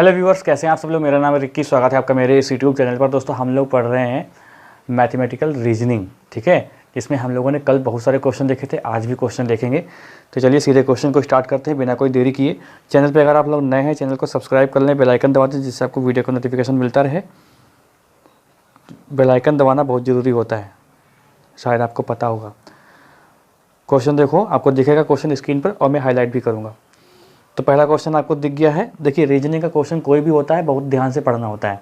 Hello viewers, कैसे हैं आप सब लोग। मेरा नाम है रिक्की। स्वागत है आपका मेरे इस यूट्यूब चैनल पर। दोस्तों, हम लोग पढ़ रहे हैं मैथमेटिकल रीजनिंग, ठीक है, जिसमें हम लोगों ने कल बहुत सारे क्वेश्चन देखे थे, आज भी क्वेश्चन देखेंगे। तो चलिए सीधे क्वेश्चन को स्टार्ट करते हैं बिना कोई देरी किए। चैनल पर अगर आप लोग नए हैं, चैनल को सब्सक्राइब कर लें, बेल आइकन दबा दें जिससे आपको वीडियो का नोटिफिकेशन मिलता रहे। बेल आइकन दबाना बहुत ज़रूरी होता है, शायद आपको पता होगा। क्वेश्चन देखो, आपको दिखेगा क्वेश्चन स्क्रीन पर और मैं हाईलाइट भी करूँगा। तो पहला क्वेश्चन आपको दिख गया है। देखिए, रीजनिंग का क्वेश्चन कोई भी होता है, बहुत ध्यान से पढ़ना होता है,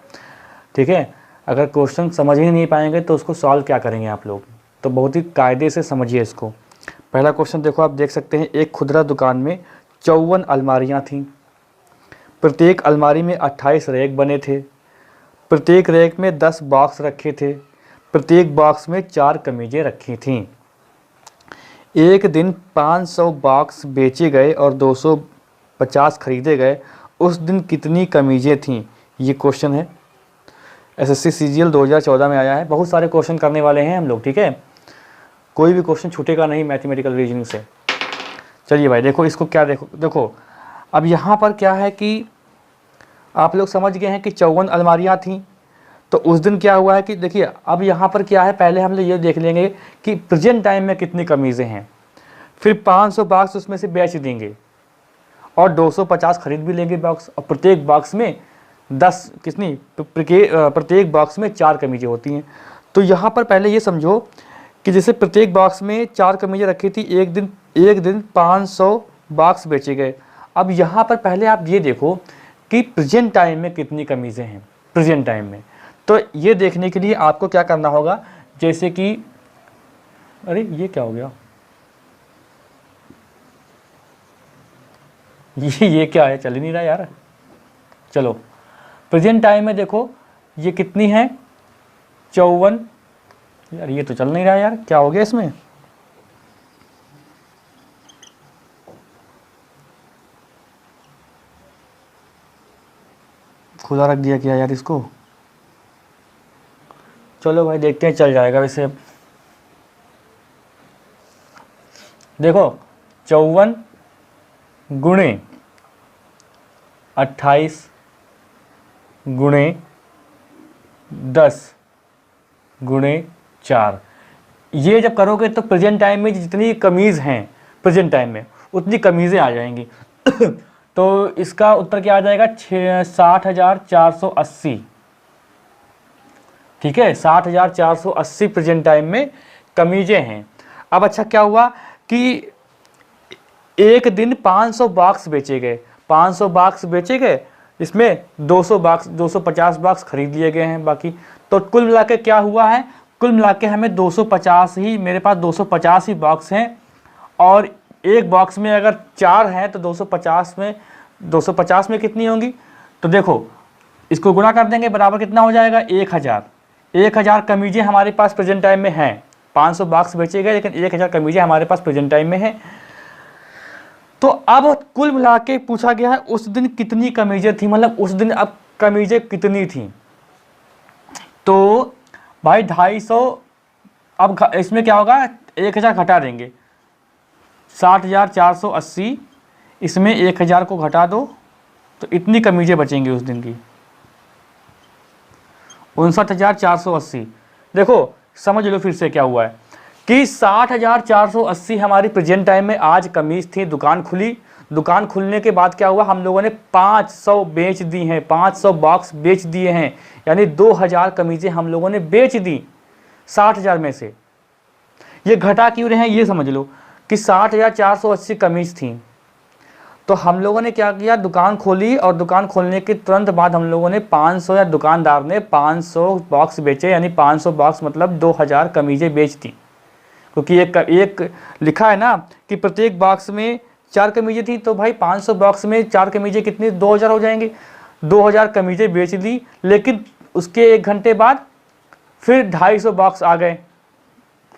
ठीक है। अगर क्वेश्चन समझ ही नहीं पाएंगे तो उसको सॉल्व क्या करेंगे आप लोग, तो बहुत ही कायदे से समझिए इसको। पहला क्वेश्चन देखो, आप देख सकते हैं, एक खुदरा दुकान में 54 अलमारियां थीं। प्रत्येक अलमारी में 28 रैक बने थे। प्रत्येक रैक में 10 बॉक्स रखे थे। प्रत्येक बॉक्स में 4 कमीजें रखी थीं। एक दिन 500 बॉक्स बेचे गए और 250 खरीदे गए। उस दिन कितनी कमीजें थीं? ये क्वेश्चन है, एसएससी सीजीएल 2014 में आया है। बहुत सारे क्वेश्चन करने वाले हैं हम लोग, ठीक है। कोई भी क्वेश्चन छूटेगा नहीं मैथमेटिकल रीजनिंग से। चलिए भाई, देखो इसको क्या, देखो अब यहाँ पर क्या है कि आप लोग समझ गए हैं कि 54 अलमारियाँ थीं। तो उस दिन क्या हुआ है कि देखिए, अब यहाँ पर क्या है, पहले हम लोग ये देख लेंगे कि प्रेजेंट टाइम में कितनी कमीज़ें हैं। फिर 500 बॉक्स उसमें से बेच देंगे और 250 खरीद भी लेंगे बॉक्स, और प्रत्येक बॉक्स में 10 प्रत्येक बॉक्स में 4 कमीजें होती हैं। तो यहाँ पर पहले ये समझो कि जैसे प्रत्येक बॉक्स में 4 कमीजें रखी थी, एक दिन 500 बॉक्स बेचे गए। अब यहाँ पर पहले आप ये देखो कि प्रेजेंट टाइम में कितनी कमीजें हैं प्रेजेंट टाइम में। तो ये देखने के लिए आपको क्या करना होगा, जैसे कि अरे ये क्या हो गया, ये क्या है, चल ही नहीं रहा यार। चलो, प्रेजेंट टाइम में देखो ये कितनी है, 54। यार ये तो चल नहीं रहा यार, क्या हो गया इसमें। खुला रख दिया क्या यार इसको। चलो भाई, देखते हैं, चल जाएगा वैसे। देखो, 54 गुणे 28 गुणे 10 गुणे 4, ये जब करोगे तो प्रेजेंट टाइम में जितनी कमीज़ हैं प्रेजेंट टाइम में उतनी कमीज़ें आ जाएंगी। तो इसका उत्तर क्या आ जाएगा, 60,480, ठीक है। 60,480 प्रेजेंट टाइम में कमीजें हैं। अब अच्छा क्या हुआ कि एक दिन 500 बॉक्स बेचे गए। 500 बॉक्स बेचे गए, इसमें 250 बॉक्स खरीद लिए गए हैं बाकी। तो कुल मिला के क्या हुआ है, कुल मिला के हमें 250 ही, मेरे पास 250 ही बॉक्स हैं। और एक बॉक्स में अगर 4 हैं तो 250 में कितनी होंगी, तो देखो इसको गुणा कर देंगे, बराबर कितना हो जाएगा, 1000। 1000 कमीजें हमारे पास प्रेजेंट टाइम में हैं। 500 बॉक्स बेचे गए लेकिन 1000 कमीजें हमारे पास प्रेजेंट टाइम में हैं। तो अब कुल मिला के पूछा गया है उस दिन कितनी कमीजें थी, मतलब उस दिन अब कमीजें कितनी थी। तो भाई 250, अब इसमें क्या होगा, 1000 घटा देंगे, 60,480, इसमें 1000 को घटा दो तो इतनी कमीजें बचेंगी उस दिन की, 59,480। देखो समझ लो फिर से क्या हुआ है कि 60,480 हमारी प्रेजेंट टाइम में आज कमीज थी। दुकान खुली, दुकान खुलने के बाद क्या हुआ, हम लोगों ने 500 बेच दी हैं, 500 बॉक्स बेच दिए हैं, यानी 2000 कमीजें हम लोगों ने बेच दी 60,000 में से। ये घटा क्यों रहे हैं ये समझ लो कि 60,480 कमीज थी। तो हम लोगों ने क्या किया, दुकान खोली और दुकान खोलने के तुरंत बाद हम लोगों ने 500 या दुकानदार ने 500 बॉक्स बेचे, यानी 500 बॉक्स मतलब 2000 कमीजें बेच दी। क्योंकि एक लिखा है ना कि प्रत्येक बॉक्स में 4 कमीजें थी, तो भाई 500 बॉक्स में 4 कमीजें कितनी, 2000 हो जाएंगे। 2000 कमीजें बेच दी, लेकिन उसके 1 घंटे बाद फिर 250 बॉक्स आ गए,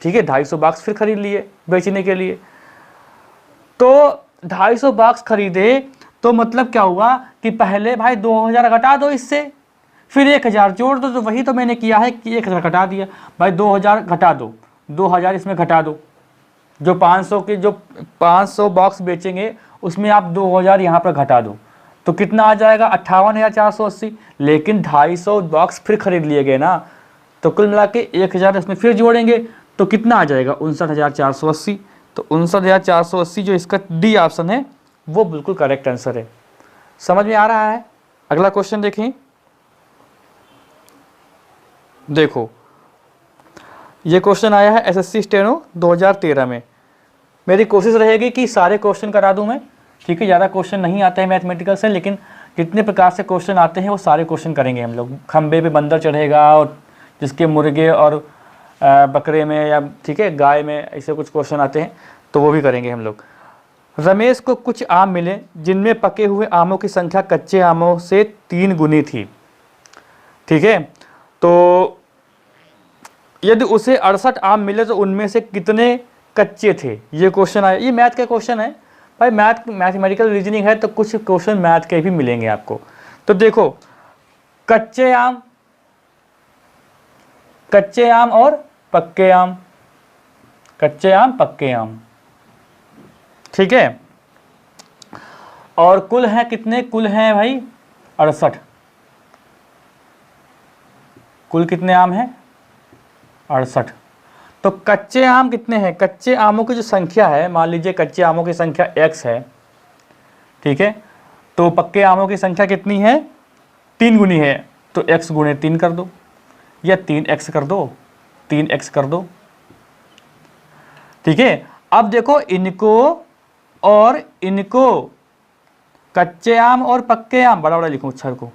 ठीक है। 250 बॉक्स फिर खरीद लिए बेचने के लिए। तो 250 बॉक्स खरीदे तो मतलब क्या हुआ कि पहले भाई 2000 घटा दो इससे, फिर 1000 जोड़ दो। तो वही तो मैंने किया है कि 1000 घटा दिया भाई, 2000 घटा दो, 2000 इसमें घटा दो। जो 500 बॉक्स बेचेंगे उसमें आप 2000 यहाँ पर घटा दो। तो कितना आ जाएगा 58,480। लेकिन 250 बॉक्स फिर खरीद लिए गए ना, तो कुल मिला के 1,000 इसमें फिर जोड़ेंगे तो कितना आ जाएगा 59,480। तो 59,480 जो इसका डी ऑप्शन है वो बिल्कुल करेक्ट आंसर है। समझ में आ रहा है? अगला क्वेश्चन देखें। देखो ये क्वेश्चन आया है एसएससी स्टेनो 2013 में। मेरी कोशिश रहेगी कि सारे क्वेश्चन करा दूं मैं, ठीक है। ज़्यादा क्वेश्चन नहीं आते हैं मैथमेटिकल से, लेकिन जितने प्रकार से क्वेश्चन आते हैं वो सारे क्वेश्चन करेंगे हम लोग। खंबे पे बंदर चढ़ेगा, और जिसके मुर्गे और बकरे में या ठीक है गाय में ऐसे कुछ क्वेश्चन आते हैं तो वो भी करेंगे हम लोग। रमेश को कुछ आम मिले जिनमें पके हुए आमों की संख्या कच्चे आमों से 3 गुनी थी, ठीक है। तो यदि उसे 68 आम मिले तो उनमें से कितने कच्चे थे? ये क्वेश्चन आया, ये मैथ का क्वेश्चन है भाई। मैथमेटिकल रीजनिंग है तो कुछ क्वेश्चन मैथ के भी मिलेंगे आपको। तो देखो कच्चे आम और पक्के आम, कच्चे आम पक्के आम, ठीक है। और कुल हैं कितने? कुल हैं भाई 68। कुल कितने आम हैं? 68। तो कच्चे आम कितने हैं? कच्चे आमों की जो संख्या है, मान लीजिए कच्चे आमों की संख्या x है, ठीक है। तो पक्के आमों की संख्या कितनी है? 3 गुनी है, तो x गुणे 3 कर दो, या 3x कर दो, 3x कर दो, ठीक है। अब देखो इनको और इनको, कच्चे आम और पक्के आम, बड़ा बड़ा लिखो अक्षर को,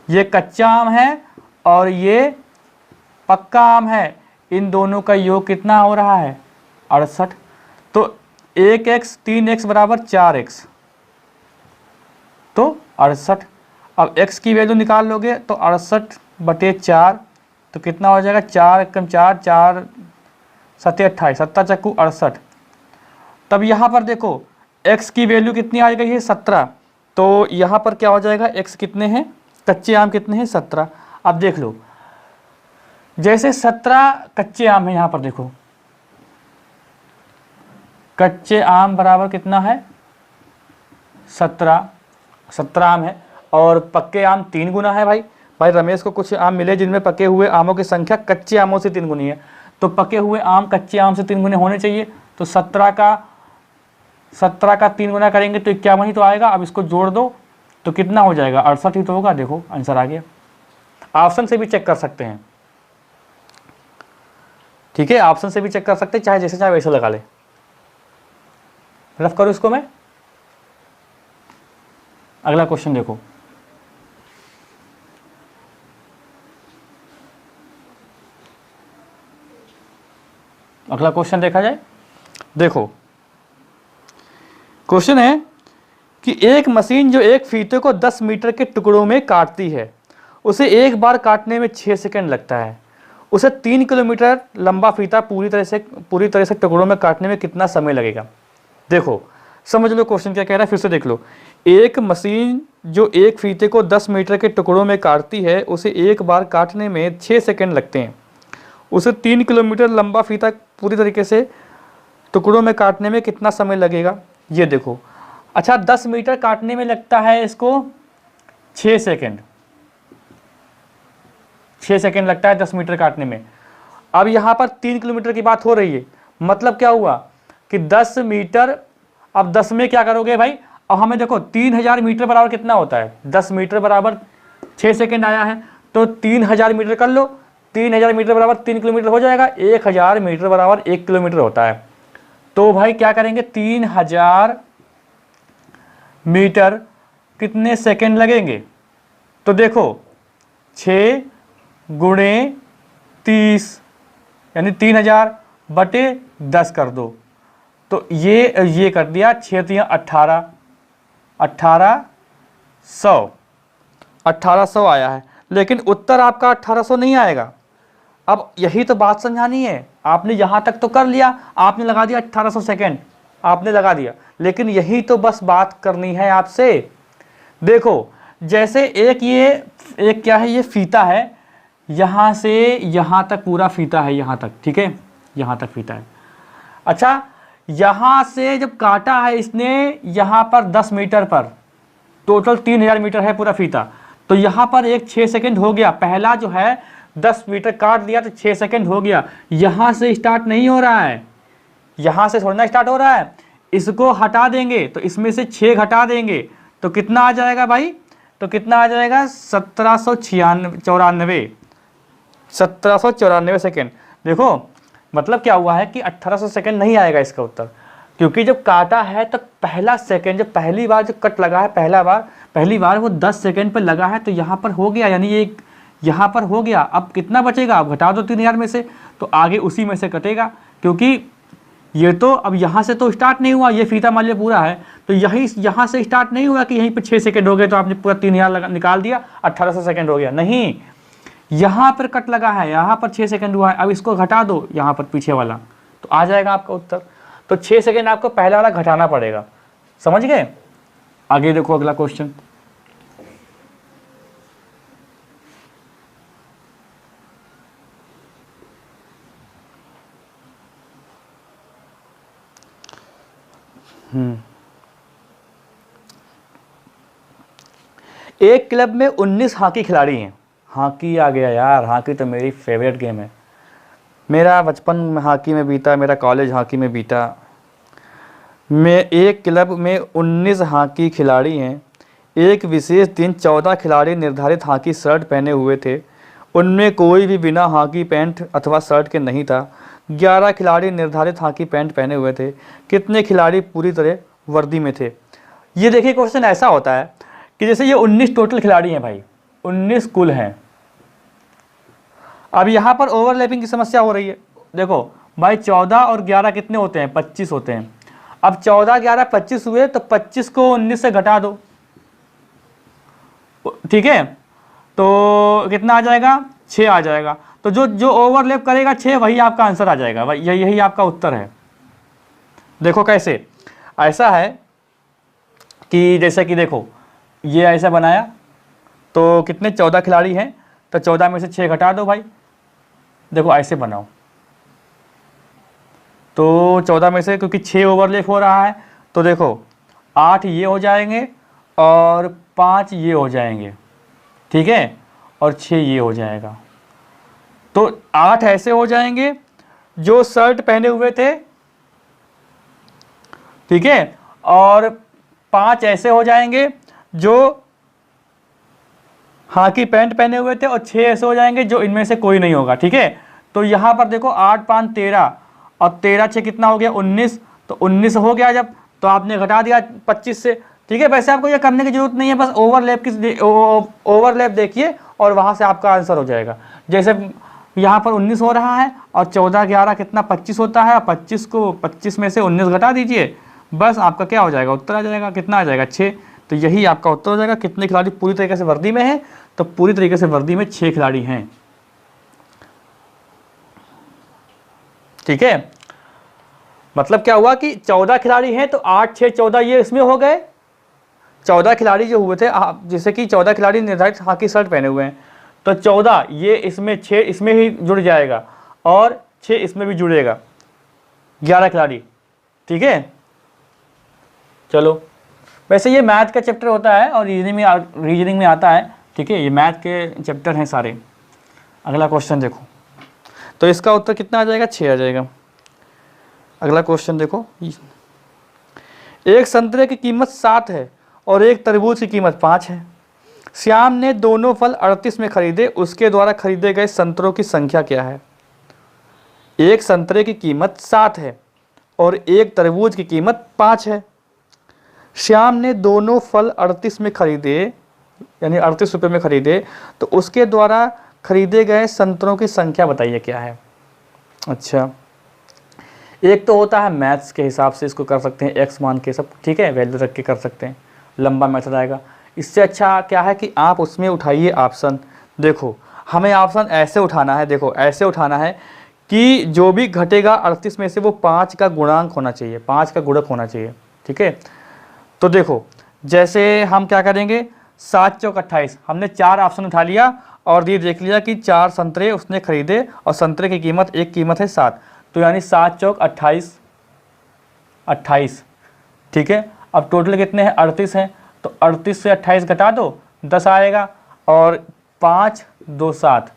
ये कच्चा आम है और ये पक्का आम है, इन दोनों का योग कितना हो रहा है? 68। तो 1x 3x बराबर 4x, तो 68। अब x की वैल्यू निकाल लोगे तो 68/4, तो कितना हो जाएगा? 4 एकम 4, 4 7 28, 7 चक्कू 68। तब यहाँ पर देखो x की वैल्यू कितनी आ गई है? 17। तो यहाँ पर क्या हो जाएगा? x कितने हैं? कच्चे आम कितने हैं? 17। अब देख लो, जैसे 17 कच्चे आम है, यहाँ पर देखो कच्चे आम बराबर कितना है? 17 आम है, और पक्के आम 3 गुना है भाई रमेश को कुछ आम मिले जिनमें पके हुए आमों की संख्या कच्चे आमों से 3 गुनी है, तो पके हुए आम कच्चे आम से 3 गुने होने चाहिए। तो 17 का 3 गुना करेंगे तो 51 ही तो आएगा। अब इसको जोड़ दो तो कितना हो जाएगा? 68 ही तो होगा। देखो आंसर आ गया। ऑप्शन से भी चेक कर सकते हैं, ठीक है। ऑप्शन से भी चेक कर सकते हैं, चाहे जैसे चाहे वैसे लगा ले। रफ करो इसको मैं। अगला क्वेश्चन देखो, अगला क्वेश्चन देखा जाए। देखो क्वेश्चन है कि एक मशीन जो एक फीते को 10 मीटर के टुकड़ों में काटती है, उसे एक बार काटने में 6 सेकंड लगता है। उसे 3 किलोमीटर लंबा फीता पूरी तरह से टुकड़ों में काटने में कितना समय लगेगा? देखो समझ लो क्वेश्चन क्या कह रहा है, फिर से देख लो। एक मशीन जो एक फीते को 10 मीटर के टुकड़ों में काटती है, उसे एक बार काटने में 6 सेकंड लगते हैं। उसे 3 किलोमीटर लंबा फीता पूरी तरीके से टुकड़ों में काटने में कितना समय लगेगा? ये देखो, अच्छा 10 मीटर काटने में लगता है इसको 6 सेकंड, 6 सेकंड लगता है 10 मीटर काटने में। अब यहाँ पर 3 किलोमीटर की बात हो रही है, मतलब क्या हुआ कि 10 मीटर, अब 10 में क्या करोगे भाई? अब हमें देखो 3000 मीटर बराबर कितना होता है? 10 मीटर बराबर 6 सेकंड आया है, तो 3000 मीटर कर लो। 3000 मीटर बराबर 3 किलोमीटर हो जाएगा। 1000 मीटर बराबर 1 किलोमीटर होता है। तो भाई क्या करेंगे? 3000 मीटर कितने सेकंड लगेंगे? तो देखो 6 गुणे 30 यानी 3000/10 कर दो, तो ये कर दिया 6 18, 1800 आया है। लेकिन उत्तर आपका 1800 नहीं आएगा। अब यही तो बात समझानी है। आपने यहाँ तक तो कर लिया, आपने लगा दिया 1800 सेकेंड, आपने लगा दिया, लेकिन यही तो बस बात करनी है आपसे। देखो जैसे एक क्या है, ये फीता है, यहाँ से यहाँ तक पूरा फीता है, यहाँ तक, ठीक है, यहाँ तक फीता है। अच्छा यहाँ से जब काटा है इसने यहाँ पर 10 मीटर पर, टोटल 3000 मीटर है पूरा फीता। तो यहाँ पर एक 6 सेकंड हो गया, पहला जो है 10 मीटर काट दिया तो 6 सेकंड हो गया। यहाँ से स्टार्ट नहीं हो रहा है, यहाँ से थोड़ा स्टार्ट हो रहा है, इसको हटा देंगे तो इसमें से 6 घटा देंगे तो कितना आ जाएगा भाई, तो कितना आ जाएगा 1794 सेकेंड। देखो मतलब क्या हुआ है कि 1800 सेकेंड नहीं आएगा इसका उत्तर, क्योंकि जब काटा है तो पहला सेकेंड, जब पहली बार जो कट लगा है पहली बार वो 10 सेकेंड पर लगा है, तो यहाँ पर हो गया, यानी ये यहाँ पर हो गया। अब कितना बचेगा, अब घटा दो 3000 में से, तो आगे उसी में से कटेगा, क्योंकि ये तो अब यहाँ से तो स्टार्ट नहीं हुआ, ये फीता मान लिया पूरा है, तो यहाँ से स्टार्ट नहीं हुआ कि यहीं पे 6 सेकंड हो गए तो आपने पूरा 3000 निकाल दिया, 1800 सेकंड हो गया, नहीं, यहाँ पर कट लगा है, यहाँ पर 6 सेकंड हुआ है, अब इसको घटा दो यहाँ पर पीछे वाला, तो आ जाएगा आपका उत्तर। तो 6 सेकंड आपको पहला वाला घटाना पड़ेगा, समझ गए। आगे देखो अगला क्वेश्चन। एक क्लब में 19 हॉकी खिलाड़ी हैं। हॉकी आ गया यार, हॉकी तो मेरी फेवरेट गेम है, मेरा बचपन हॉकी में बीता, मेरा कॉलेज हॉकी में बीता। एक क्लब में 19 हॉकी खिलाड़ी हैं। एक विशेष दिन 14 खिलाड़ी निर्धारित हॉकी शर्ट पहने हुए थे, उनमें कोई भी बिना हॉकी पैंट अथवा शर्ट के नहीं था। 11 खिलाड़ी निर्धारित हॉकी पैंट पहने हुए थे, कितने खिलाड़ी पूरी तरह वर्दी में थे। ये देखिए क्वेश्चन ऐसा होता है कि जैसे ये 19 टोटल खिलाड़ी हैं भाई, 19 कुल हैं। अब यहाँ पर ओवरलैपिंग की समस्या हो रही है। देखो भाई 14 और 11 कितने होते हैं, 25 होते हैं। अब 14 11 25 हुए, तो 25 को 19 से घटा दो, ठीक है, तो कितना आ जाएगा, 6 आ जाएगा। तो जो ओवरलैप करेगा 6, वही आपका आंसर आ जाएगा, भाई यही आपका उत्तर है। देखो कैसे, ऐसा है कि जैसे कि देखो ये ऐसा बनाया, तो कितने 14 खिलाड़ी हैं, तो 14 में से 6 घटा दो भाई। देखो ऐसे बनाओ, तो 14 में से, क्योंकि 6 ओवरलैप हो रहा है, तो देखो 8 ये हो जाएंगे और 5 ये हो जाएंगे, ठीक है, और 6 ये हो जाएगा। तो 8 ऐसे हो जाएंगे जो शर्ट पहने हुए थे, ठीक है, और 5 ऐसे हो जाएंगे जो हॉकी पैंट पहने हुए थे, और 6 ऐसे हो जाएंगे जो इनमें से कोई नहीं होगा, ठीक है। तो यहाँ पर देखो 8 5 13 और 13 6 कितना हो गया, 19। तो 19 हो गया जब, तो आपने घटा दिया 25 से, ठीक है। वैसे आपको ये करने की जरूरत नहीं है, बस ओवरलैप देखिए और वहाँ से आपका आंसर हो जाएगा। जैसे यहाँ पर 19 हो रहा है और 14 11 कितना 25 होता है, 25 को 25 में से 19 घटा दीजिए, बस आपका क्या हो जाएगा, उत्तर आ जाएगा। कितना आ जाएगा, 6। तो यही आपका उत्तर हो जाएगा। कितने खिलाड़ी पूरी तरीके से वर्दी में हैं, तो पूरी तरीके से वर्दी में 6 खिलाड़ी हैं, ठीक है। मतलब क्या हुआ कि 14 खिलाड़ी हैं, तो 8 6 14 ये इसमें हो गए। 14 खिलाड़ी जो हुए थे, जैसे कि 14 खिलाड़ी निर्धारित हॉकी शर्ट पहने हुए हैं, तो 14 ये इसमें, 6 इसमें ही जुड़ जाएगा और 6 इसमें भी जुड़ेगा, 11 खिलाड़ी, ठीक है। चलो, वैसे ये मैथ का चैप्टर होता है और रीजनिंग में आता है, ठीक है। ये मैथ के चैप्टर हैं सारे। अगला क्वेश्चन देखो, तो इसका उत्तर कितना आ जाएगा, 6 आ जाएगा। अगला क्वेश्चन देखो, एक संतरे की कीमत 7 है और एक तरबूज की कीमत 5 है। श्याम ने दोनों फल 38 में खरीदे, उसके द्वारा खरीदे गए संतरों की संख्या क्या है। एक संतरे की कीमत 7 है और एक तरबूज की कीमत 5 है। श्याम ने दोनों फल 38 में खरीदे, यानी 38 रुपये में खरीदे, तो उसके द्वारा खरीदे गए संतरों की संख्या बताइए क्या है। अच्छा, एक तो होता है मैथ्स के हिसाब से, इसको कर सकते हैं एक्स मान के सब, ठीक है, वैल्यू रख के कर सकते हैं, लंबा मेथड आएगा। इससे अच्छा क्या है कि आप उसमें उठाइए ऑप्शन। देखो हमें ऑप्शन ऐसे उठाना है, देखो ऐसे उठाना है कि जो भी घटेगा 38 में से वो 5 का गुणांक होना चाहिए, 5 का गुणक होना चाहिए, ठीक है। तो देखो जैसे हम क्या करेंगे, 7 चौक 28, हमने 4 ऑप्शन उठा लिया और ये देख लिया कि 4 संतरे उसने खरीदे और संतरे की कीमत, एक कीमत है 7, तो यानी 7 चौक 28, ठीक है। अब टोटल कितने हैं, 38 हैं, तो 38 से 28 घटा दो 10 आएगा, और 5 2 7,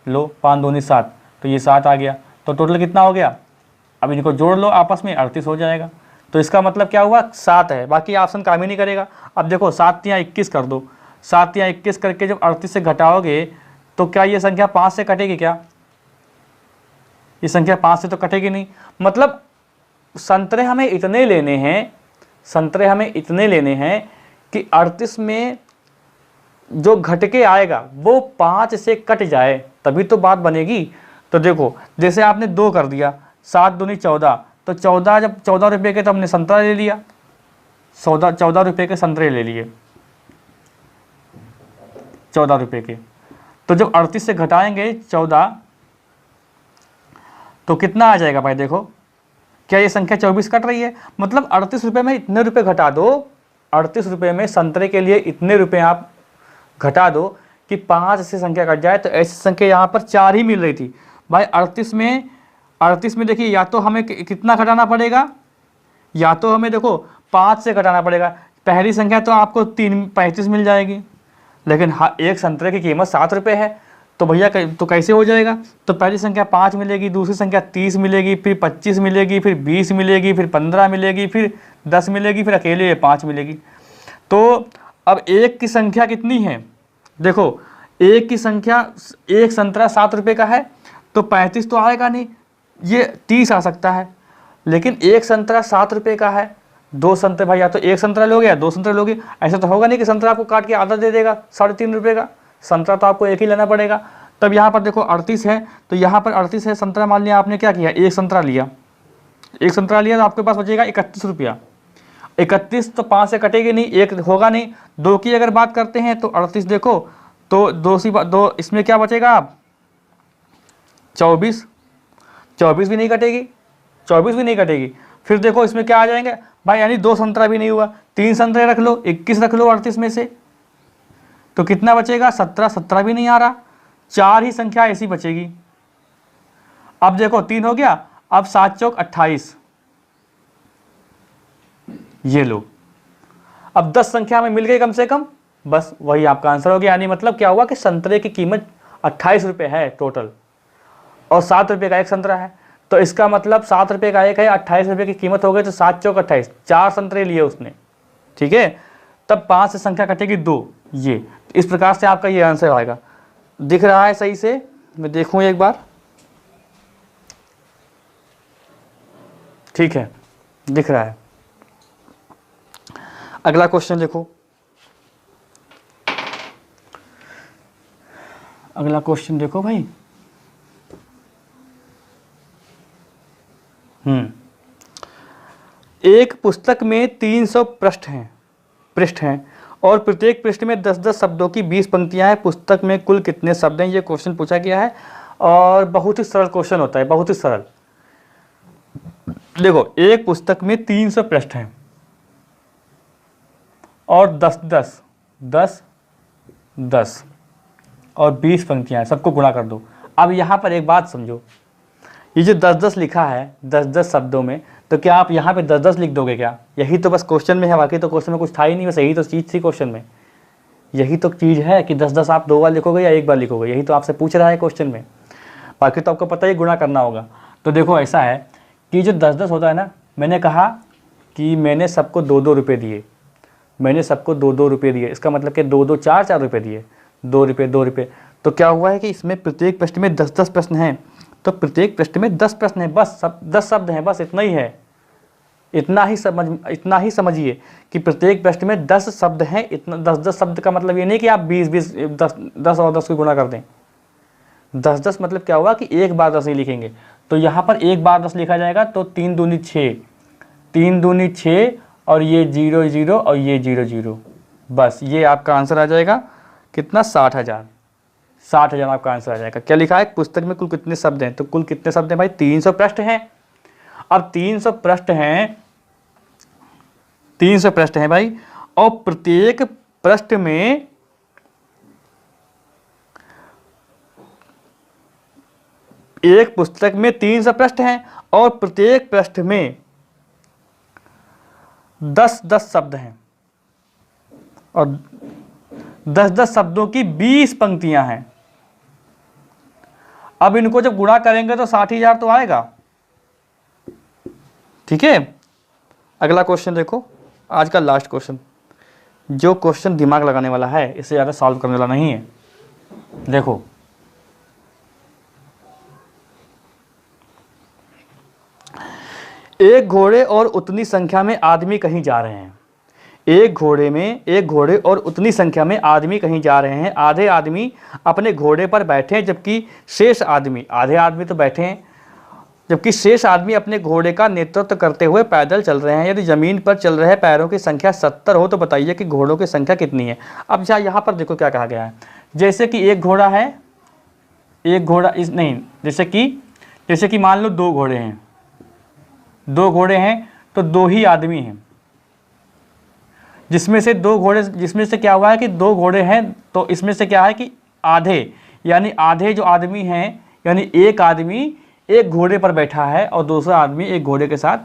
लो 5 दूनी 7, तो ये 7 आ गया। तो टोटल कितना हो गया, अब इनको जोड़ लो आपस में, 38 हो जाएगा। तो इसका मतलब क्या हुआ, 7 है, बाकी ऑप्शन काम ही नहीं करेगा। अब देखो 7 या 21 कर दो, 7 या 21 करके जब 38 से घटाओगे तो क्या ये संख्या 5 से कटेगी क्या, ये संख्या 5 से तो कटेगी नहीं। मतलब संतरे हमें इतने लेने हैं, संतरे हमें इतने लेने हैं कि 38 में जो घट के आएगा वो 5 से कट जाए, तभी तो बात बनेगी। तो देखो जैसे आपने 2 कर दिया, 7 दूनी 14, तो 14 जब 14 रुपये के तो हमने संतरा ले लिया, 14 रुपये के संतरे ले लिए, 14 रुपये के। तो जब 38 से घटाएंगे 14 तो कितना आ जाएगा भाई, देखो क्या ये संख्या 24 कट रही है। मतलब 38 रुपये में इतने रुपये घटा दो, 38 रुपये में संतरे के लिए इतने रुपये आप घटा दो कि 5 से संख्या कट जाए। तो ऐसी संख्या यहाँ पर 4 ही मिल रही थी भाई। 38 में देखिए या तो हमें कितना घटाना पड़ेगा, या तो हमें देखो 5 से घटाना पड़ेगा। पहली संख्या तो आपको 35 मिल जाएगी, लेकिन एक संतरे की कीमत 7 रुपये है, तो भैया तो कैसे हो जाएगा। तो पहली संख्या 5 मिलेगी, दूसरी संख्या 30 मिलेगी, फिर 25 मिलेगी, फिर 20 मिलेगी, फिर 15 मिलेगी, फिर 10 मिलेगी, फिर अकेले 5 मिलेगी। तो अब एक की संख्या कितनी है, देखो एक की संख्या, एक संतरा 7 रुपये का है तो 35 तो आएगा नहीं, ये 30 आ सकता है। लेकिन एक संतरा 7 रुपये का है, 2 संतरे भाई, या तो एक संतरा लोगे या 2 संतरे लोगे। ऐसा तो होगा नहीं कि संतरा आपको काट के आधा दे देगा 3.5 रुपये का, संतरा तो आपको एक ही लेना पड़ेगा। तब यहाँ पर देखो 38 है, तो यहाँ पर 38 है संतरा, मान लिया आपने क्या किया, एक संतरा लिया, तो आपके पास बचेगा 31 रुपया। 31 तो 5 से कटेगी नहीं, एक होगा नहीं। 2 की अगर बात करते हैं तो 38 देखो, तो 2 इसमें क्या बचेगा आप, 24 भी नहीं कटेगी, 24 भी नहीं कटेगी। फिर देखो इसमें क्या आ जाएंगे भाई, यानी 2 संतरा भी नहीं हुआ, 3 संतरे रख लो, 21 रख लो 38 में से, तो कितना बचेगा, 17 भी नहीं आ रहा, 4 ही संख्या ऐसी बचेगी। अब देखो 3 हो गया, अब 7 चौक 28, ये लो, अब 10 संख्या हमें मिल गई कम से कम, बस वही आपका आंसर हो गया। यानी मतलब क्या हुआ कि संतरे की कीमत 28 रुपये है टोटल, और 7 रुपये का एक संतरा है, तो इसका मतलब 7 रुपये का एक है, 28 रुपये की कीमत हो गई, तो 7 चौक 28, 4 संतरे लिए उसने, ठीक है। तब 5 से संख्या कटेगी 2, ये इस प्रकार से आपका ये आंसर आएगा। दिख रहा है सही से, मैं देखूं एक बार, ठीक है, दिख रहा है। अगला क्वेश्चन देखो, अगला क्वेश्चन देखो भाई, एक पुस्तक में 300 पृष्ठ हैं और प्रत्येक पृष्ठ में 10-10 शब्दों की 20 पंक्तियां हैं। पुस्तक में कुल कितने शब्द हैं, ये क्वेश्चन पूछा गया है, और बहुत ही सरल क्वेश्चन होता है, बहुत ही सरल। देखो एक पुस्तक में 300 पृष्ठ हैं और 10 और 20 पंक्तियां हैं, सबको गुणा कर दो। अब यहाँ पर एक बात समझो, ये जो 10-10 लिखा है 10-10 शब्दों में, तो क्या आप यहाँ पे 10-10 लिख दोगे क्या? यही तो बस क्वेश्चन में है, बाकी तो क्वेश्चन में कुछ था ही नहीं, बस यही तो चीज़ थी क्वेश्चन में, यही तो चीज़ है कि 10-10 आप 2 बार लिखोगे या 1 बार लिखोगे, यही तो आपसे पूछ रहा है क्वेश्चन में। बाकी तो आपको पता ही गुणा करना होगा। तो देखो ऐसा है कि जो 10-10 होता है ना, मैंने कहा कि मैंने सबको 2-2 रुपये दिए, मैंने सबको 2-2 रुपये दिए, इसका मतलब कि 2-2 4 रुपये दिए, 2 रुपये। तो क्या हुआ है कि इसमें प्रत्येक पृष्ठ में 10-10 प्रश्न हैं, तो प्रत्येक पृष्ठ में 10 प्रश्न हैं, बस 10 शब्द हैं, बस इतना ही है। इतना ही समझिए कि प्रत्येक पृष्ठ में 10 शब्द हैं। इतना 10-10 शब्द का मतलब ये नहीं कि आप 20-20 10 और 10 को गुणा कर दें। 10-10 मतलब क्या हुआ कि एक बार 10 ही लिखेंगे, तो यहाँ पर एक बार 10 लिखा जाएगा, तो 3 दूनी 6, 3 दूनी 6 और ये 0-0 और ये 0-0, बस ये आपका आंसर आ जाएगा कितना, 60,000 आपका आंसर आ जाएगा। क्या लिखा है पुस्तक में कुल कितने शब्द हैं, तो कुल कितने शब्द हैं भाई, 300 पृष्ठ हैं। अब 300 पृष्ठ हैं, 300 पृष्ठ हैं भाई, और प्रत्येक पृष्ठ में एक पुस्तक में 300 पृष्ठ हैं और प्रत्येक पृष्ठ में 10-10 शब्द हैं। और 10-10 शब्दों की 20 पंक्तियां हैं। अब इनको जब गुणा करेंगे तो 60,000 तो आएगा। ठीक है, अगला क्वेश्चन देखो, आज का लास्ट क्वेश्चन, जो क्वेश्चन दिमाग लगाने वाला है, इससे ज़्यादा सॉल्व करने वाला नहीं है। देखो, एक घोड़े और उतनी संख्या में आदमी कहीं जा रहे हैं। एक घोड़े और उतनी संख्या में आदमी कहीं जा रहे हैं। आधे आदमी अपने घोड़े पर बैठे हैं, जबकि शेष आदमी, आधे आदमी तो बैठे हैं, जबकि शेष आदमी अपने घोड़े का नेतृत्व करते हुए पैदल चल रहे हैं। यदि जमीन पर चल रहे पैरों की संख्या 70 हो तो बताइए कि घोड़ों की संख्या कितनी है। अब यहाँ पर देखो क्या कहा गया है, जैसे कि एक घोड़ा है, एक घोड़ा इस नहीं, जैसे कि मान लो 2 घोड़े हैं, 2 घोड़े हैं तो 2 ही आदमी हैं, जिसमें से 2 घोड़े, जिसमें से क्या हुआ है कि 2 घोड़े हैं, तो इसमें से क्या है कि आधे, यानी आधे जो आदमी हैं, यानी एक आदमी एक घोड़े पर बैठा है और दूसरा आदमी एक घोड़े के साथ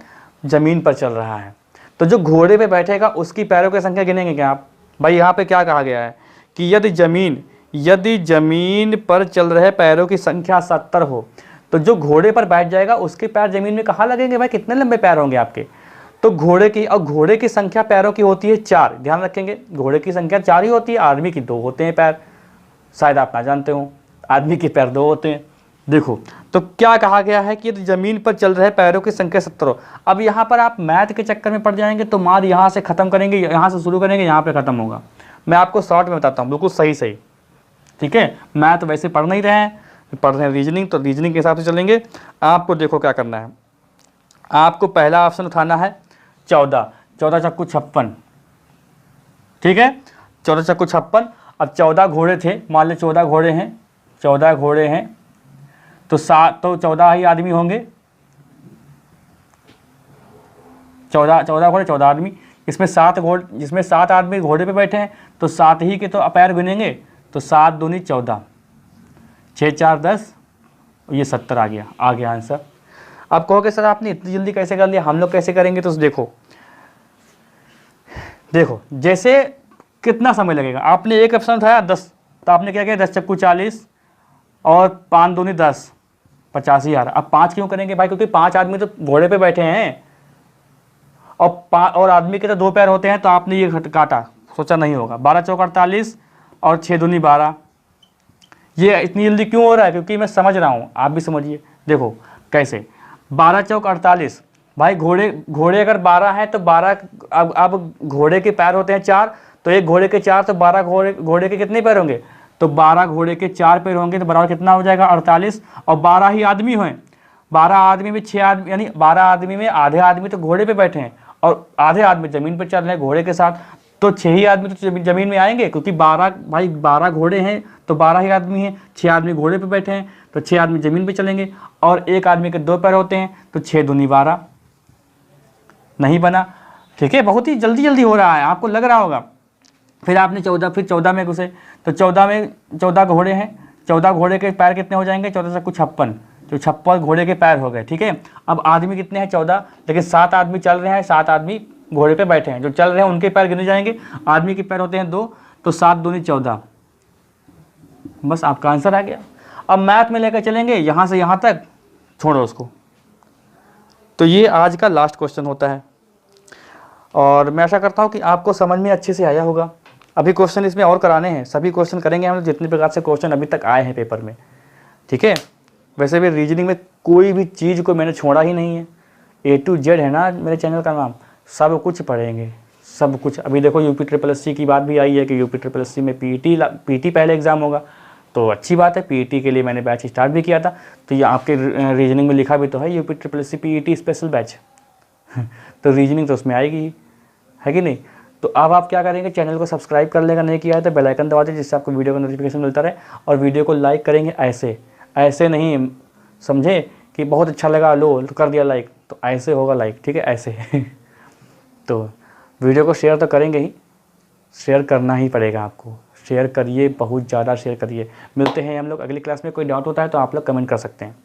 ज़मीन पर चल रहा है। तो जो घोड़े पे बैठेगा उसकी पैरों की संख्या गिनेंगे क्या आप? भाई यहाँ पे क्या कहा गया है कि यदि जमीन पर चल रहे पैरों की संख्या 70 हो तो जो घोड़े पर बैठ जाएगा उसके पैर ज़मीन में कहाँ लगेंगे? भाई कितने लंबे पैर होंगे आपके? तो घोड़े की संख्या पैरों की होती है 4, ध्यान रखेंगे, घोड़े की संख्या 4 ही होती है, आदमी की 2 होते हैं पैर, शायद आप ना जानते हो, आदमी के पैर 2 होते हैं। देखो, तो क्या कहा गया है कि ज़मीन पर चल रहे पैरों की संख्या 70 हो। अब यहाँ पर आप मैथ के चक्कर में पड़ जाएंगे तो मार यहाँ से ख़त्म करेंगे, यहाँ से शुरू करेंगे, यहाँ पे ख़त्म होगा। मैं आपको शॉर्ट में बताता हूँ, बिल्कुल सही। ठीक है, मैथ वैसे पढ़ नहीं रहे हैं, पढ़ रहे हैं रीजनिंग, तो रीजनिंग के हिसाब से चलेंगे। आपको देखो क्या करना है, आपको पहला ऑप्शन उठाना है 14 चक्कू 56। ठीक है, 14 चक्कू 56। अब 14 घोड़े थे, मान लो 14 घोड़े हैं तो 14 ही आदमी होंगे, 14 घोड़े 14 आदमी, जिसमें 7 आदमी घोड़े पे बैठे हैं तो 7 ही के तो पैर गिनेंगे, तो 7 दूनी 14, 6 4 10, ये 70 आ गया आंसर। अब कहोगे सर आपने इतनी जल्दी कैसे कर लिया, हम लोग कैसे करेंगे? तो देखो जैसे कितना समय लगेगा, आपने एक ऑप्शन उठाया 10, तो आपने क्या किया 10 चक्कू 40 और 5 दूनी 10, 85,000। अब 5 क्यों करेंगे भाई? क्योंकि 5 आदमी तो घोड़े पे बैठे हैं और आदमी के तो 2 पैर होते हैं, तो आपने ये काटा, सोचा नहीं होगा। 12 चौक 48 और 6 दूनी 12। ये इतनी जल्दी क्यों हो रहा है? क्योंकि मैं समझ रहा हूँ, आप भी समझिए। देखो कैसे, 12 चौक 48, भाई घोड़े अगर 12 हैं तो 12, अब घोड़े के पैर होते हैं 4, तो एक घोड़े के 4, तो 12 घोड़े के कितने पैर होंगे? तो 12 घोड़े के 4 पैर होंगे, तो बराबर कितना हो जाएगा? 48। और 12 ही आदमी हुए, 12 आदमी में 6 आदमी, यानी 12 आदमी में आधे आदमी तो घोड़े पे बैठे हैं और आधे आदमी ज़मीन पर चल रहे हैं घोड़े के साथ, तो 6 ही आदमी तो ज़मीन में आएंगे, क्योंकि 12 घोड़े हैं तो 12 ही आदमी हैं, 6 आदमी घोड़े पे बैठे हैं तो 6 आदमी ज़मीन पे चलेंगे, और एक आदमी के 2 पैर होते हैं, तो 6 दूनी 12। नहीं बना? ठीक है, बहुत ही जल्दी हो रहा है, आपको लग रहा होगा। फिर आपने 14 में घुसे, तो 14 घोड़े हैं, 14 घोड़े के पैर कितने हो जाएंगे? 14 चक्कू 56, तो 56 घोड़े के पैर हो गए। ठीक है, अब आदमी कितने हैं? 14, लेकिन 7 आदमी चल रहे हैं, 7 आदमी घोड़े पे बैठे हैं, जो चल रहे हैं उनके पैर गिने जाएंगे, आदमी के पैर होते हैं 2, तो 7 दूनी 14, बस आपका आंसर आ गया। अब मैथ में लेकर चलेंगे यहाँ से यहाँ तक, छोड़ो उसको। तो ये आज का लास्ट क्वेश्चन होता है, और मैं आशा करता हूँ कि आपको समझ में अच्छे से आया होगा। अभी क्वेश्चन इसमें और कराने हैं, सभी क्वेश्चन करेंगे हम लोग जितने प्रकार से क्वेश्चन अभी तक आए हैं पेपर में। ठीक है, वैसे भी रीजनिंग में कोई भी चीज़ को मैंने छोड़ा ही नहीं है, A to Z है ना मेरे चैनल का नाम, सब कुछ पढ़ेंगे, सब कुछ। अभी देखो UP-SSC की बात भी आई है कि UP-SSC में PET पहले एग्ज़ाम होगा, तो अच्छी बात है। PET के लिए मैंने बैच स्टार्ट भी किया था, तो ये आपके रीजनिंग में लिखा भी तो है UP-SSC PET स्पेशल बैच तो रीजनिंग तो उसमें आएगी, है कि नहीं? तो अब आप क्या करेंगे, चैनल को सब्सक्राइब कर लेगा, नहीं किया है तो बेल आइकन दबा दीजिए, जिससे आपको वीडियो का नोटिफिकेशन मिलता रहे, और वीडियो को लाइक करेंगे ऐसे नहीं, समझे कि बहुत अच्छा लगा लो तो कर दिया लाइक, तो ऐसे होगा लाइक, ठीक है, ऐसे तो वीडियो को शेयर तो करेंगे ही, शेयर करना ही पड़ेगा आपको, शेयर करिए, बहुत ज़्यादा शेयर करिए। मिलते हैं हम लोग अगली क्लास में। कोई डाउट होता है तो आप लोग कमेंट कर सकते हैं।